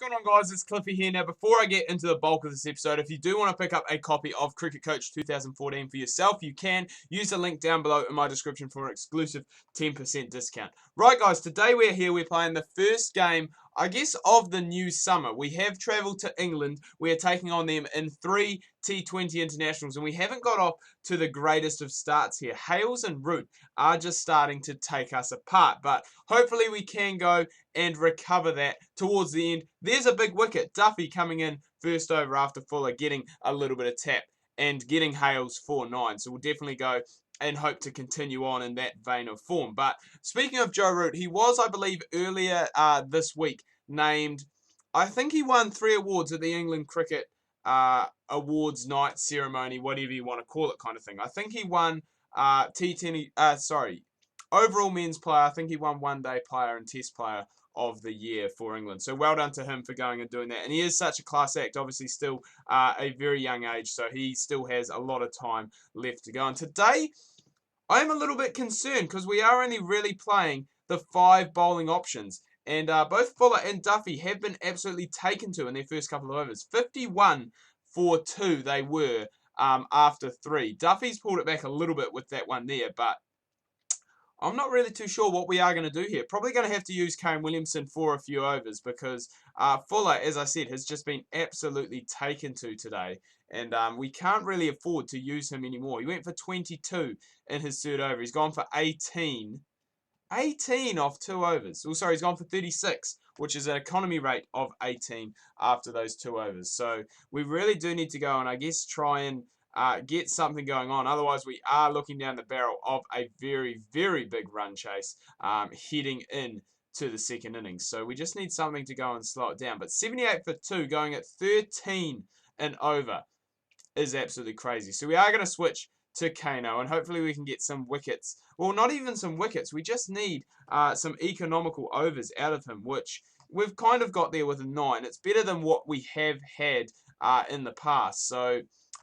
going on, guys? It's Cliffy here. Now, before I get into the bulk of this episode, if you do want to pick up a copy of Cricket Coach 2014 for yourself, you can use the link down below in my description for an exclusive 10% discount. Right, guys, today we're here. We're playing the first game, I guess, of the new summer. We have travelled to England. We are taking on them in 3 T20 Internationals, and we haven't got off to the greatest of starts here. Hales and Root are just starting to take us apart, but hopefully we can go and recover that towards the end. There's a big wicket. Duffy coming in first over after Fuller, getting a little bit of tap and getting Hales 4-9. So we'll definitely go and hope to continue on in that vein of form. But speaking of Joe Root, he was, I believe, earlier this week named, I think he won 3 awards at the England Cricket Awards Night ceremony, whatever you want to call it, kind of thing. I think he won overall men's player. I think he won one day player and test player of the year for England. So well done to him for going and doing that. And he is such a class act, obviously still a very young age, so he still has a lot of time left to go. And today, I'm a little bit concerned because we are only really playing the 5 bowling options. And both Fuller and Duffy have been absolutely taken to in their first couple of overs. 51 for 2 they were after 3. Duffy's pulled it back a little bit with that one there, but I'm not really too sure what we are going to do here. Probably going to have to use Kane Williamson for a few overs because Fuller, as I said, has just been absolutely taken to today. And we can't really afford to use him anymore. He went for 22 in his third over. He's gone for 18. 18 off 2 overs. Oh, sorry, he's gone for 36, which is an economy rate of 18 after those 2 overs. So we really do need to go and, I guess, try and get something going on. Otherwise, we are looking down the barrel of a very, very big run chase heading in to the second innings. So we just need something to go and slow it down. But 78 for 2 going at 13 and over is absolutely crazy. So we are going to switch to Kano, and hopefully we can get some wickets. Well, not even some wickets. We just need some economical overs out of him, which we've kind of got there with a 9. It's better than what we have had in the past. So,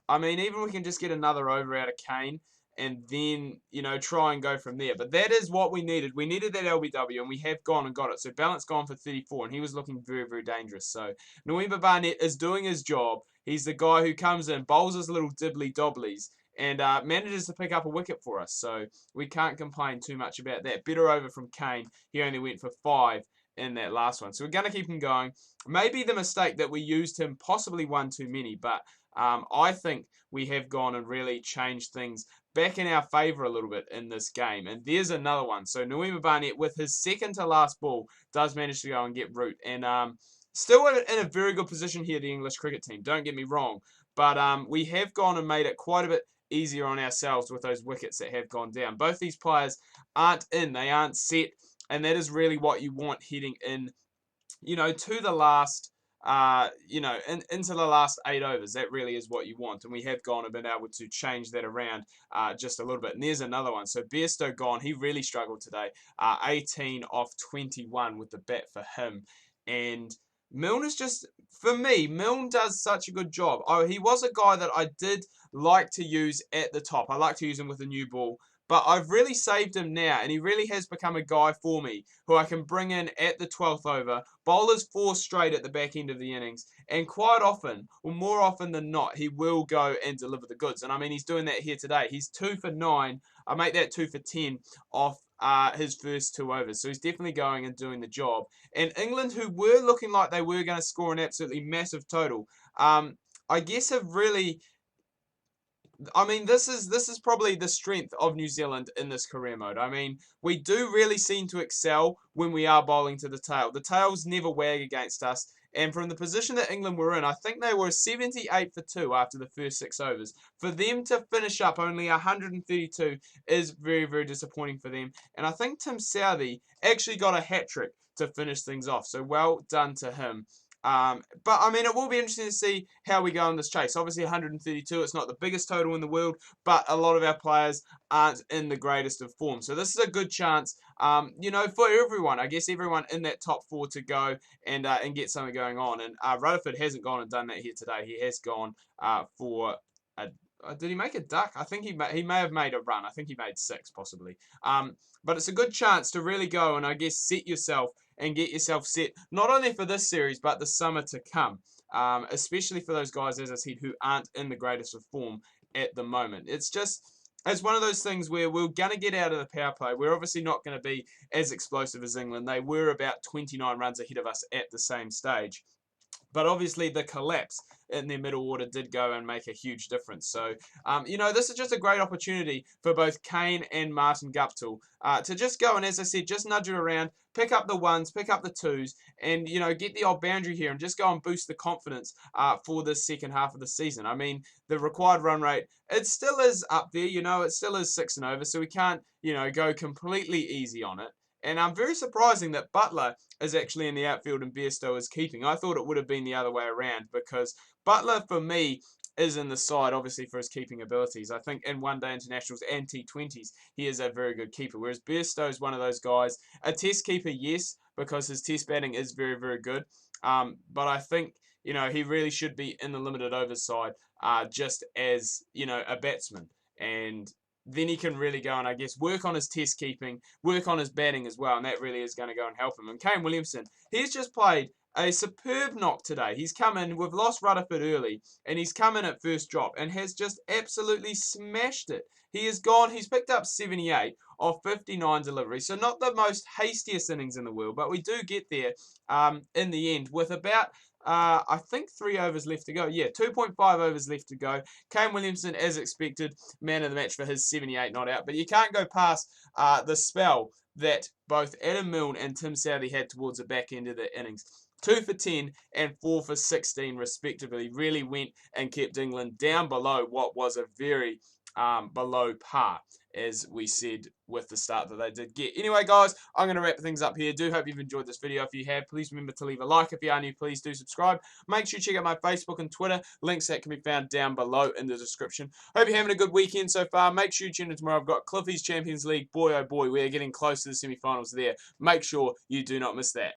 I mean, even we can just get another over out of Kane and then, you know, try and go from there. But that is what we needed. We needed that LBW, and we have gone and got it. So Ballant's gone for 34, and he was looking very, very dangerous. So Noemba Barnett is doing his job. He's the guy who comes in, bowls his little dibbly-dobblies, and manages to pick up a wicket for us. So we can't complain too much about that. Better over from Kane. He only went for 5 in that last one. So we're going to keep him going. Maybe the mistake that we used him, possibly one too many, but I think we have gone and really changed things back in our favour a little bit in this game. And there's another one. So Noemba Barnett, with his second to last ball, does manage to go and get Root. And still in a very good position here, the English cricket team. Don't get me wrong. But we have gone and made it quite a bit easier on ourselves with those wickets that have gone down. Both these players aren't in. They aren't set. And that is really what you want heading in, you know, to the last, into the last 8 overs. That really is what you want. And we have gone and been able to change that around just a little bit. And there's another one. So Bairstow gone. He really struggled today. 18 off 21 with the bat for him. And Milne is just, for me, Milne does such a good job. Oh, he was a guy that I did like to use at the top. I like to use him with a new ball. But I've really saved him now, and he really has become a guy for me who I can bring in at the 12th over, bowlers 4 straight at the back end of the innings, and quite often, or more often than not, he will go and deliver the goods. And I mean, he's doing that here today. He's 2 for 9. I make that 2 for 10 off his first 2 overs. So he's definitely going and doing the job. And England, who were looking like they were going to score an absolutely massive total, I guess have really... I mean, this is probably the strength of New Zealand in this career mode. I mean, we do really seem to excel when we are bowling to the tail. The tails never wag against us. And from the position that England were in, I think they were 78 for 2 after the first 6 overs. For them to finish up only 132 is very, very disappointing for them. And I think Tim Southee actually got a hat-trick to finish things off. So well done to him. But I mean, it will be interesting to see how we go in this chase. Obviously 132, it's not the biggest total in the world, but a lot of our players aren't in the greatest of form. So this is a good chance, you know, for everyone, I guess everyone in that top 4 to go and get something going on. And Rutherford hasn't gone and done that here today. He has gone for Did he make a duck? I think he may have made a run. I think he made 6 possibly. But it's a good chance to really go and I guess set yourself and get yourself set not only for this series but the summer to come. Especially for those guys, as I said, who aren't in the greatest of form at the moment. It's one of those things where we're going to get out of the power play. We're obviously not going to be as explosive as England. They were about 29 runs ahead of us at the same stage. But obviously the collapse in their middle order did go and make a huge difference. So, this is just a great opportunity for both Kane and Martin Guptill to just go and, as I said, just nudge it around, pick up the ones, pick up the twos, and, get the old boundary here and just go and boost the confidence for the second half of the season. I mean, the required run rate, it still is up there, it still is 6 and over, so we can't, go completely easy on it. And I'm very surprising that Butler is actually in the outfield and Bairstow is keeping. I thought it would have been the other way around because Butler, for me, is in the side, obviously, for his keeping abilities. I think in one-day internationals and T20s, he is a very good keeper, whereas Bairstow is one of those guys. A test keeper, yes, because his test batting is very, very good. But I think, he really should be in the limited overs side just as, a batsman. And then he can really go and, I guess, work on his test keeping, work on his batting as well, and that really is going to go and help him. And Kane Williamson, he's just played a superb knock today. He's come in, we've lost Rutherford early, and he's come in at first drop and has just absolutely smashed it. He has gone, he's picked up 78 of 59 deliveries, so not the most hastiest innings in the world, but we do get there in the end with about I think 3 overs left to go. Yeah, 2.5 overs left to go. Kane Williamson, as expected, man of the match for his 78 not out. But you can't go past the spell that both Adam Milne and Tim Southey had towards the back end of the innings. 2 for 10 and 4 for 16 respectively. Really went and kept England down below what was a very below par, as we said with the start that they did get. Anyway, guys, I'm going to wrap things up here. Do hope you've enjoyed this video. If you have, please remember to leave a like. If you are new, please do subscribe. Make sure you check out my Facebook and Twitter. Links that can be found down below in the description. Hope you're having a good weekend so far. Make sure you tune in tomorrow. I've got Cliffy's Champions League. Boy, oh boy, we are getting close to the semi-finals there. Make sure you do not miss that.